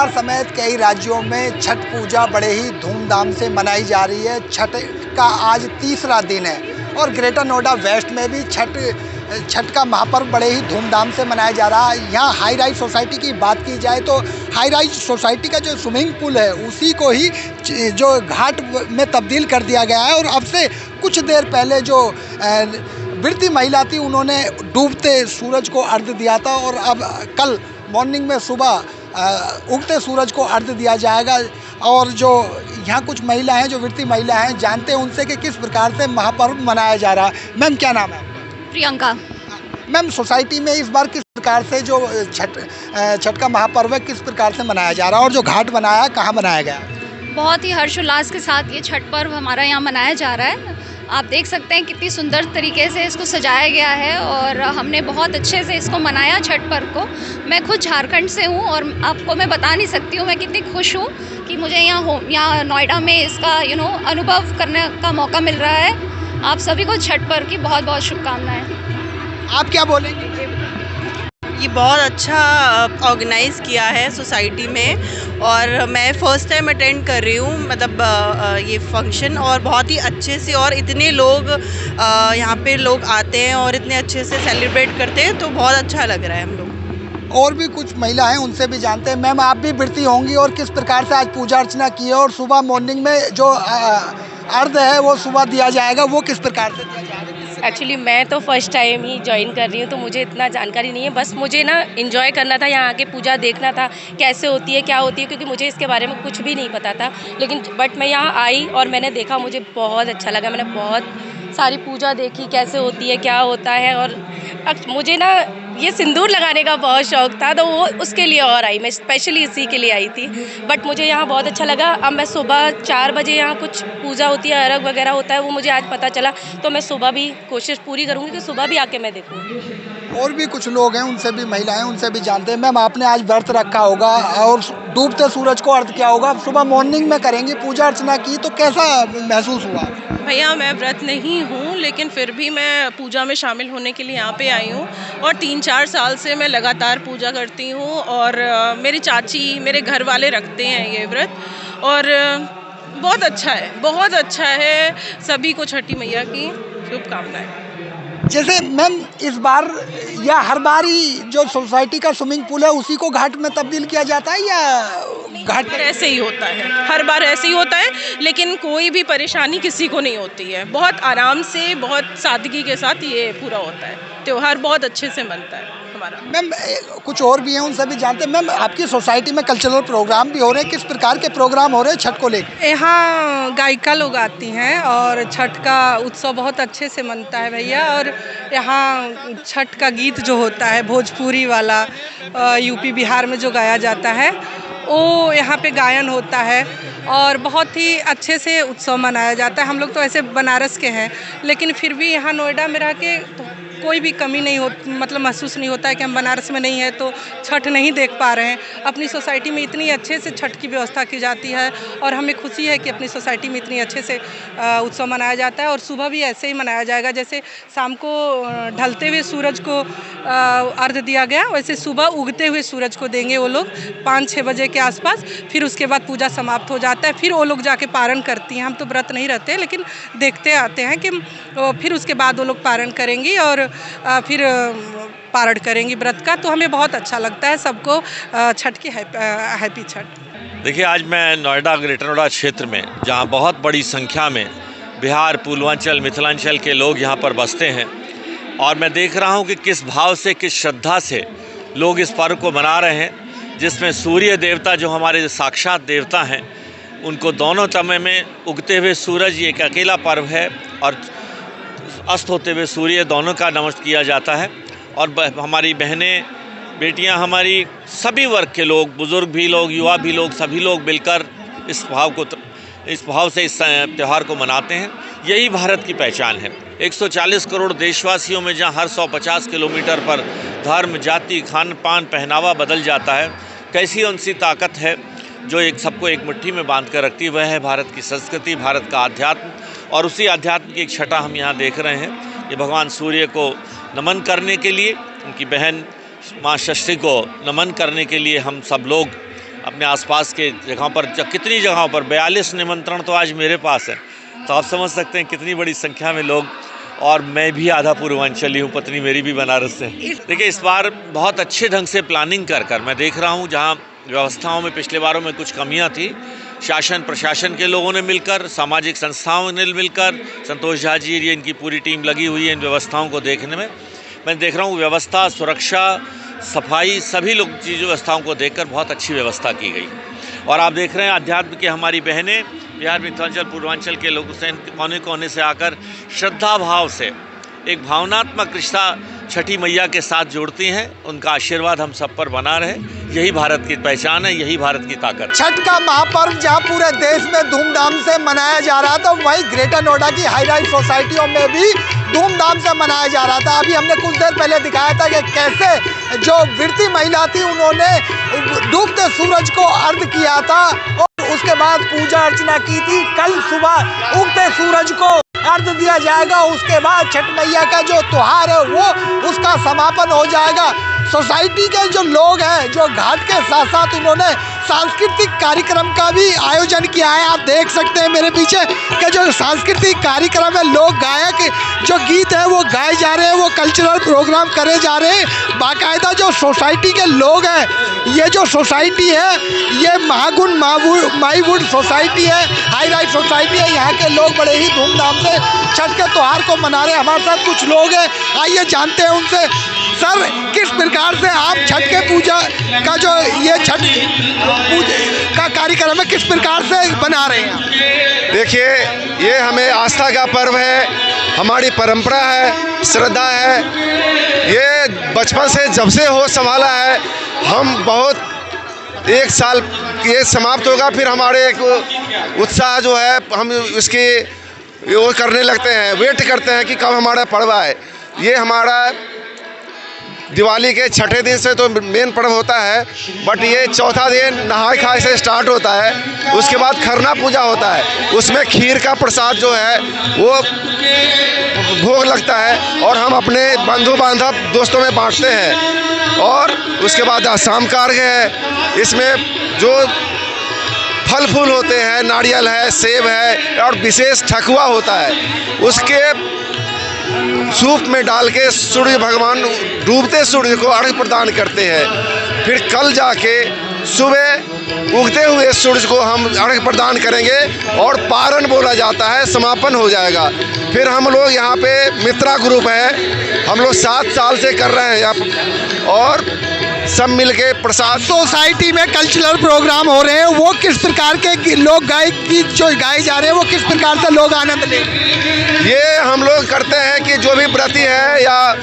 बिहार समेत कई राज्यों में छठ पूजा बड़े ही धूमधाम से मनाई जा रही है। छठ का आज तीसरा दिन है और ग्रेटर नोएडा वेस्ट में भी छठ का महापर्व बड़े ही धूमधाम से मनाया जा रहा है। यहाँ हाई राइज सोसाइटी की बात की जाए तो हाई राइज सोसाइटी का जो स्विमिंग पूल है उसी को ही जो घाट में तब्दील कर दिया गया है और अब से कुछ देर पहले जो व्रती महिला थी उन्होंने डूबते सूरज को अर्घ्य दिया था और अब कल मॉर्निंग में सुबह उगते सूरज को अर्घ्य दिया जाएगा। और जो यहाँ कुछ महिला हैं जो व्रती महिला हैं जानते हैं उनसे कि किस प्रकार से महापर्व मनाया जा रहा है। मैम क्या नाम है? प्रियंका। मैम सोसाइटी में इस बार किस प्रकार से जो छठ का महापर्व है किस प्रकार से मनाया जा रहा है और जो घाट बनाया है कहाँ बनाया गया है? बहुत ही हर्षोल्लास के साथ ये छठ पर्व हमारा यहाँ मनाया जा रहा है। आप देख सकते हैं कितनी सुंदर तरीके से इसको सजाया गया है और हमने बहुत अच्छे से इसको मनाया छठ पर्व को। मैं खुद झारखंड से हूँ और आपको मैं बता नहीं सकती हूँ मैं कितनी खुश हूँ कि मुझे यहाँ नोएडा में इसका अनुभव करने का मौका मिल रहा है। आप सभी को छठ पर्व की बहुत बहुत शुभकामनाएं। आप क्या बोलेंगे? ये बहुत अच्छा ऑर्गेनाइज़ किया है सोसाइटी में और मैं फ़र्स्ट टाइम अटेंड कर रही हूँ मतलब ये फंक्शन और बहुत ही अच्छे से और इतने लोग यहाँ पे लोग आते हैं और इतने अच्छे से सेलिब्रेट करते हैं तो बहुत अच्छा लग रहा है हम लोग। और भी कुछ महिला हैं उनसे भी जानते हैं। मैम आप भी व्रती होंगी और किस प्रकार से आज पूजा अर्चना की है और सुबह मॉर्निंग में जो अर्घ्य है वो सुबह दिया जाएगा वो किस प्रकार से दिया जाएगा? एक्चुअली मैं तो फर्स्ट टाइम ही ज्वाइन कर रही हूँ तो मुझे इतना जानकारी नहीं है। बस मुझे ना एंजॉय करना था, यहाँ आके पूजा देखना था कैसे होती है क्या होती है, क्योंकि मुझे इसके बारे में कुछ भी नहीं पता था। लेकिन बट मैं यहाँ आई और मैंने देखा, मुझे बहुत अच्छा लगा। मैंने बहुत सारी पूजा देखी कैसे होती है क्या होता है और मुझे ना ये सिंदूर लगाने का बहुत शौक था तो वो उसके लिए और आई, मैं स्पेशली इसी के लिए आई थी। बट मुझे यहाँ बहुत अच्छा लगा। अब मैं सुबह 4 बजे यहाँ कुछ पूजा होती है, अर्घ वगैरह होता है, वो मुझे आज पता चला तो मैं सुबह भी कोशिश पूरी करूँगी कि सुबह भी आके मैं देखूँ। और भी कुछ लोग हैं उनसे भी महिलाएं उनसे भी जानते हैं। मैम आपने आज व्रत रखा होगा और डूबते सूरज को अर्घ्य किया होगा, सुबह मॉर्निंग में करेंगे पूजा अर्चना की तो कैसा महसूस हुआ? भैया मैं व्रत नहीं हूँ लेकिन फिर भी मैं पूजा में शामिल होने के लिए यहाँ पे आई हूँ और 3-4 साल से मैं लगातार पूजा करती हूँ और मेरी चाची मेरे घर वाले रखते हैं ये व्रत और बहुत अच्छा है। सभी को छठी मैया की शुभकामनाएं। जैसे मैम इस बार या हर बार ही जो सोसाइटी का स्विमिंग पूल है उसी को घाट में तब्दील किया जाता है या घाट पर ऐसे ही होता है? हर बार ऐसे ही होता है लेकिन कोई भी परेशानी किसी को नहीं होती है। बहुत आराम से बहुत सादगी के साथ ये पूरा होता है। त्योहार बहुत अच्छे से मनता है हमारा। मैम कुछ और भी हैं उनसे भी जानते हैं। मैम आपकी सोसाइटी में कल्चरल प्रोग्राम भी हो रहे हैं, किस प्रकार के प्रोग्राम हो रहे हैं छठ को लेकर? यहाँ गायिका लोग आती हैं और छठ का उत्सव बहुत अच्छे से मनता है भैया। और यहाँ छठ का गीत जो होता है भोजपुरी वाला यूपी बिहार में जो गाया जाता है वो यहाँ पे गायन होता है और बहुत ही अच्छे से उत्सव मनाया जाता है। हम लोग तो ऐसे बनारस के हैं लेकिन फिर भी यहाँ नोएडा में रह के तो कोई भी कमी नहीं हो मतलब महसूस नहीं होता है कि हम बनारस में नहीं है तो छठ नहीं देख पा रहे हैं। अपनी सोसाइटी में इतनी अच्छे से छठ की व्यवस्था की जाती है और हमें खुशी है कि अपनी सोसाइटी में इतनी अच्छे से उत्सव मनाया जाता है और सुबह भी ऐसे ही मनाया जाएगा। जैसे शाम को ढलते हुए सूरज को अर्घ्य दिया गया वैसे सुबह उगते हुए सूरज को देंगे वो लोग 5-6 बजे के आसपास। फिर उसके बाद पूजा समाप्त हो जाता है, फिर वो लोग जाके पारण करती हैं। हम तो व्रत नहीं रहते लेकिन देखते आते हैं कि फिर उसके बाद वो लोग पारण करेंगी और फिर पारण करेंगी व्रत का। तो हमें बहुत अच्छा लगता है। सबको छठ की हैप्पी छठ। देखिए आज मैं नोएडा ग्रेटर नोएडा क्षेत्र में जहां बहुत बड़ी संख्या में बिहार पूर्वांचल मिथिलांचल के लोग यहां पर बसते हैं और मैं देख रहा हूं कि किस भाव से किस श्रद्धा से लोग इस पर्व को मना रहे हैं, जिसमें सूर्य देवता जो हमारे साक्षात देवता हैं उनको दोनों समय में उगते हुए सूरज ये एक अकेला पर्व है और अस्त होते हुए सूर्य दोनों का नमस्कार किया जाता है। और हमारी बहनें बेटियां हमारी सभी वर्ग के लोग बुज़ुर्ग भी लोग युवा भी लोग सभी लोग मिलकर इस भाव से इस त्यौहार को मनाते हैं। यही भारत की पहचान है। 140 करोड़ देशवासियों में जहां हर 150 किलोमीटर पर धर्म जाति खान पान पहनावा बदल जाता है, कैसी उनसी ताकत है जो सबको एक मुट्ठी में बांध कर रखती है। वह है भारत की संस्कृति, भारत का अध्यात्म और उसी अध्यात्म की एक छटा हम यहाँ देख रहे हैं। ये भगवान सूर्य को नमन करने के लिए, उनकी बहन माँ षष्ठी को नमन करने के लिए हम सब लोग अपने आसपास के जगहों पर, कितनी जगहों पर 42 निमंत्रण तो आज मेरे पास है। तो आप समझ सकते हैं कितनी बड़ी संख्या में लोग, और मैं भी आधा पूर्वांचली हूँ, पत्नी मेरी भी बनारस से। देखिए, इस बार बहुत अच्छे ढंग से प्लानिंग कर मैं देख रहा हूँ, जहाँ व्यवस्थाओं में पिछले बारों में कुछ कमियाँ थी, शासन प्रशासन के लोगों ने मिलकर, सामाजिक संस्थाओं ने मिलकर, संतोष झा जी, ये इनकी पूरी टीम लगी हुई है इन व्यवस्थाओं को देखने में। मैं देख रहा हूँ व्यवस्था, सुरक्षा, सफाई, सभी लोग चीज़ व्यवस्थाओं को देखकर बहुत अच्छी व्यवस्था की गई। और आप देख रहे हैं अध्यात्म की हमारी बहनें बिहार, मिथिलांचल, पूर्वांचल के लोगों से कोने कोने से आकर श्रद्धा भाव से एक भावनात्मक रिश्ता छठी मैया के साथ जोड़ती हैं। उनका आशीर्वाद हम सब पर बना रहे, यही भारत की पहचान है, यही भारत की ताकत। छठ का महापर्व जहां पूरे देश में धूमधाम से मनाया जा रहा था, वहीं ग्रेटर नोएडा की हाई राइज सोसाइटियों में भी धूमधाम से मनाया जा रहा था। अभी हमने कुछ देर पहले दिखाया था कि कैसे जो व्रती महिला थी, उन्होंने डूबते सूरज को अर्घ किया था और उसके बाद पूजा अर्चना की थी। कल सुबह उगते सूरज को अर्घ दिया जाएगा, उसके बाद छठ मैया का जो त्योहार है वो उसका समापन हो जाएगा। सोसाइटी के जो लोग हैं, जो घाट के साथ साथ उन्होंने सांस्कृतिक कार्यक्रम का भी आयोजन किया है। आप देख सकते हैं मेरे पीछे कि जो सांस्कृतिक कार्यक्रम है, लोग गायक जो गीत है वो गाए जा रहे हैं, वो कल्चरल प्रोग्राम करे जा रहे हैं। बाकायदा जो सोसाइटी के लोग हैं, ये जो सोसाइटी है ये महागुण माईवुड सोसाइटी है, हाई राइज सोसाइटी है। यहाँ के लोग बड़े ही धूमधाम से छठ के त्योहार को मना रहे हैं। हमारे साथ कुछ लोग हैं, आइए जानते हैं उनसे। सर, किस प्रकार से आप छठ के पूजा का जो ये छठ पूजा का कार्यक्रम है, किस प्रकार से बना रहे हैं? देखिए, ये हमें आस्था का पर्व है, हमारी परंपरा है, श्रद्धा है। ये बचपन से जब से हो संभाला है। हम बहुत, एक साल ये समाप्त होगा, फिर हमारे एक उत्साह जो है, हम इसकी वो करने लगते हैं, वेट करते हैं कि कब हमारा पर्व आए। ये हमारा दिवाली के छठे दिन से तो मेन पर्व होता है, बट ये चौथा दिन नहाय खाए से स्टार्ट होता है। उसके बाद खरना पूजा होता है, उसमें खीर का प्रसाद जो है वो भोग लगता है और हम अपने बंधु बांधव दोस्तों में बांटते हैं। और उसके बाद शाम का अर्घ है, इसमें जो फल फूल होते हैं, नारियल है, सेब है और विशेष ठकुआ होता है, उसके सूप में डाल के सूर्य भगवान डूबते सूर्य को अर्घ्य प्रदान करते हैं। फिर कल जाके सुबह उगते हुए सूरज को हम अर्घ्य प्रदान करेंगे और पारण बोला जाता है, समापन हो जाएगा। फिर हम लोग यहाँ पे मित्रा ग्रुप है, हम लोग 7 साल से कर रहे हैं यहाँ, और सब मिलके प्रसाद। सोसाइटी में कल्चरल प्रोग्राम हो रहे हैं, वो किस प्रकार के लोग गीत जो गाए जा रहे हैं, वो किस प्रकार से लोग आनंद ले? ये हम लोग करते हैं कि जो भी व्रती है या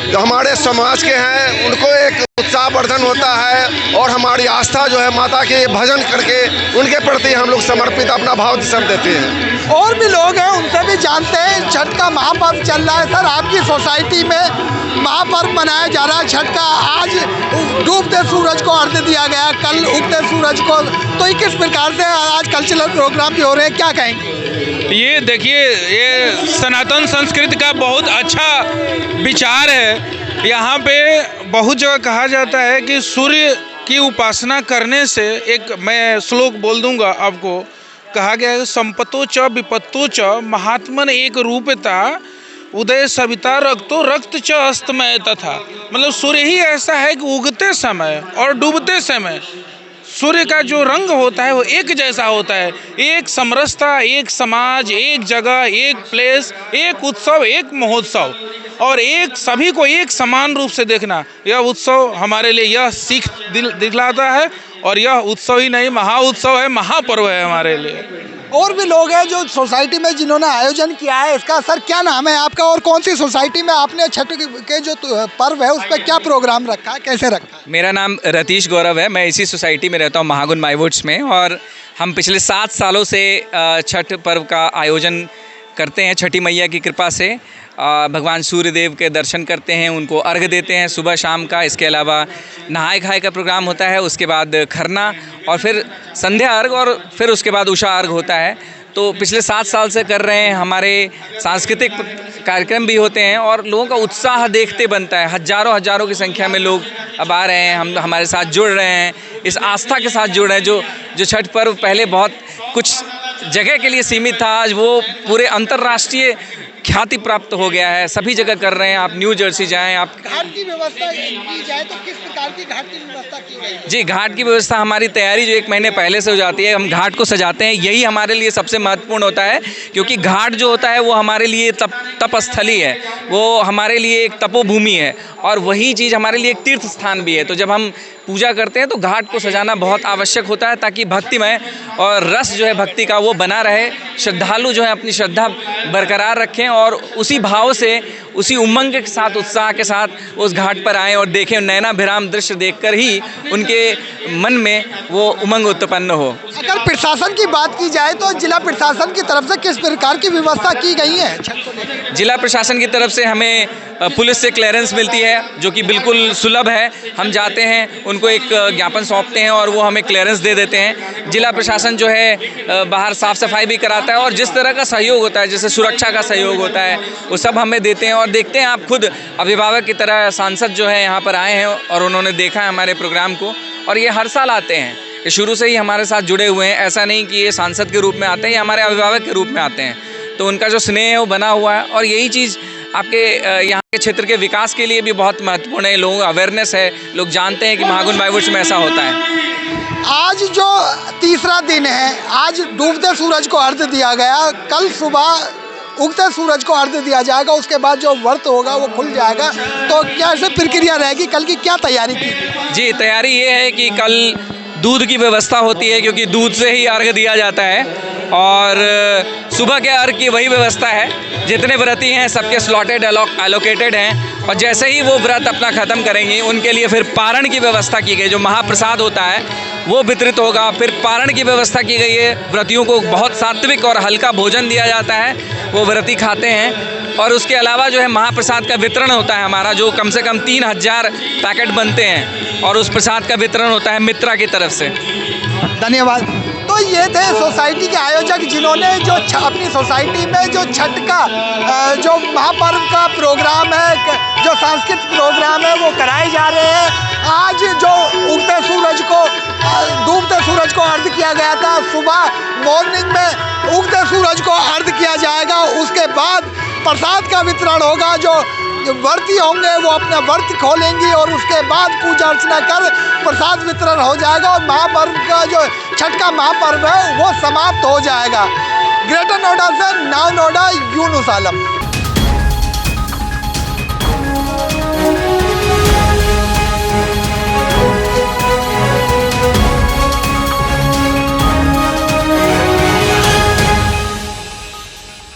जो हमारे समाज के हैं, उनको एक उत्साहवर्धन होता है और हमारी आस्था जो है माता के भजन करके उनके प्रति हम लोग समर्पित अपना भाव सब देते हैं। और भी लोग हैं, उनसे भी जानते हैं। छठ का महापर्व चल रहा है सर, आपकी सोसाइटी में महापर्व मनाया जा रहा है छठ का। आज डूबते सूरज को अर्घ्य दिया गया, कल उगते सूरज को, तो ये किस प्रकार से आज कल्चरल प्रोग्राम भी हो रहे हैं, क्या कहेंगे? ये देखिए, ये सनातन संस्कृति का बहुत अच्छा विचार है। यहाँ पे बहुत जगह कहा जाता है कि सूर्य की उपासना करने से, एक मैं श्लोक बोल दूंगा आपको, कहा गया है संपत्तो च विपत्तो च महात्मन एक रूपता उदय सविता रक्तो रक्त च अस्तमय तथा। मतलब सूर्य ही ऐसा है कि उगते समय और डूबते समय सूर्य का जो रंग होता है वो एक जैसा होता है। एक समरसता, एक समाज, एक जगह, एक प्लेस, एक उत्सव, एक महोत्सव, और एक सभी को एक समान रूप से देखना, यह उत्सव हमारे लिए यह सीख दिखलाता है। और यह उत्सव ही नहीं, महाउत्सव है, महापर्व है हमारे लिए। और भी लोग हैं जो सोसाइटी में जिन्होंने आयोजन किया है इसका। सर, क्या नाम है आपका और कौन सी सोसाइटी में आपने छठ के जो पर्व है उस पर क्या प्रोग्राम रखा है, कैसे रखा है? मेरा नाम रतीश गौरव है, मैं इसी सोसाइटी में रहता हूँ, महागुण माईवुड्स में, और हम पिछले 7 सालों से छठ पर्व का आयोजन करते हैं। छठी मैया की कृपा से भगवान सूर्यदेव के दर्शन करते हैं, उनको अर्घ देते हैं सुबह शाम का। इसके अलावा नहाय खाए का प्रोग्राम होता है, उसके बाद खरना और फिर संध्या अर्घ और फिर उसके बाद उषा अर्घ होता है। तो पिछले 7 साल से कर रहे हैं। हमारे सांस्कृतिक कार्यक्रम भी होते हैं और लोगों का उत्साह देखते बनता है। हजारों की संख्या में लोग अब आ रहे हैं, हम हमारे साथ जुड़ रहे हैं, इस आस्था के साथ जुड़ रहे हैं। जो छठ पर्व पहले बहुत कुछ जगह के लिए सीमित था, आज वो पूरे अंतर्राष्ट्रीय ख्याति प्राप्त हो गया है, सभी जगह कर रहे हैं। आप न्यू जर्सी जाएं, आप घाट की व्यवस्था की जाए तो किस प्रकार की घाट की व्यवस्था की गई है? जी, घाट की व्यवस्था हमारी तैयारी जो 1 महीने पहले से हो जाती है। हम घाट को सजाते हैं, यही हमारे लिए सबसे महत्वपूर्ण होता है, क्योंकि घाट जो होता है वो हमारे लिए तपस्थली है, वो हमारे लिए एक तपोभूमि है और वही चीज़ हमारे लिए एक तीर्थ स्थान भी है। तो जब हम पूजा करते हैं तो घाट को सजाना बहुत आवश्यक होता है, ताकि भक्तिमय और रस जो है भक्ति का वो बना रहे। श्रद्धालु जो है अपनी श्रद्धा बरकरार रखें और उसी भाव से, उसी उमंग के साथ, उत्साह के साथ उस घाट पर आएँ और देखें। नयनाभिराम दृश्य देखकर ही उनके मन में वो उमंग उत्पन्न हो। अगर प्रशासन की बात की जाए तो जिला प्रशासन की तरफ से किस प्रकार की व्यवस्था की गई है? जिला प्रशासन की तरफ से हमें पुलिस से क्लियरेंस मिलती है, जो कि बिल्कुल सुलभ है। हम जाते हैं, उनको एक ज्ञापन सौंपते हैं और वो हमें क्लियरेंस दे देते हैं। जिला प्रशासन जो है बाहर साफ़ सफाई भी कराता है और जिस तरह का सहयोग होता है, जैसे सुरक्षा का सहयोग होता है, वो सब हमें देते हैं। और देखते हैं, आप खुद अभिभावक की तरह सांसद जो है यहाँ पर आए हैं और उन्होंने देखा है हमारे प्रोग्राम को, और ये हर साल आते हैं, ये शुरू से ही हमारे साथ जुड़े हुए हैं। ऐसा नहीं कि ये सांसद के रूप में आते हैं, ये हमारे अभिभावक के रूप में आते हैं। तो उनका जो स्नेह है वो बना हुआ है और यही चीज़ आपके यहाँ के क्षेत्र के विकास के लिए भी बहुत महत्वपूर्ण है। लोगों को अवेयरनेस है, लोग जानते हैं कि महागुण माईवुड्स में ऐसा होता है। आज जो तीसरा दिन है, आज डूबते सूरज को अर्घ्य दिया गया, कल सुबह उगते सूरज को अर्घ्य दिया जाएगा, उसके बाद जो व्रत होगा वो खुल जाएगा। तो कैसे प्रक्रिया रहेगी, कल की क्या तैयारी की? जी, तैयारी ये है कि कल दूध की व्यवस्था होती है, क्योंकि दूध से ही अर्घ्य दिया जाता है और सुबह के अर्घ्य की वही व्यवस्था है। जितने व्रती हैं सबके स्लॉटेड एलोकेटेड हैं और जैसे ही वो व्रत अपना ख़त्म करेंगे उनके लिए फिर पारण की व्यवस्था की गई, जो महाप्रसाद होता है वो वितरित होगा। फिर पारण की व्यवस्था की गई है, व्रतियों को बहुत सात्विक और हल्का भोजन दिया जाता है, वो व्रती खाते हैं। और उसके अलावा जो है महाप्रसाद का वितरण होता है हमारा, जो कम से कम 3000 पैकेट बनते हैं और उस प्रसाद का वितरण होता है मित्रा की तरफ से। धन्यवाद। तो ये थे सोसाइटी के आयोजक, जिन्होंने जो अपनी सोसाइटी में जो छठ का जो महापर्व का प्रोग्राम है, जो सांस्कृतिक प्रोग्राम है वो कराए जा रहे हैं। आज जो उगते सूरज को, डूबते सूरज को अर्घ्य किया गया था, सुबह मॉर्निंग में उगते सूरज को अर्घ्य किया जाएगा, उसके बाद प्रसाद का वितरण होगा। जो व्रती होंगे वो अपना व्रत खोलेंगी और उसके बाद पूजा अर्चना कर प्रसाद वितरण हो जाएगा और महापर्व का जो छठ का महापर्व है वो समाप्त हो जाएगा। ग्रेटर नोएडा से नाव नोएडा, यूनुस आलम।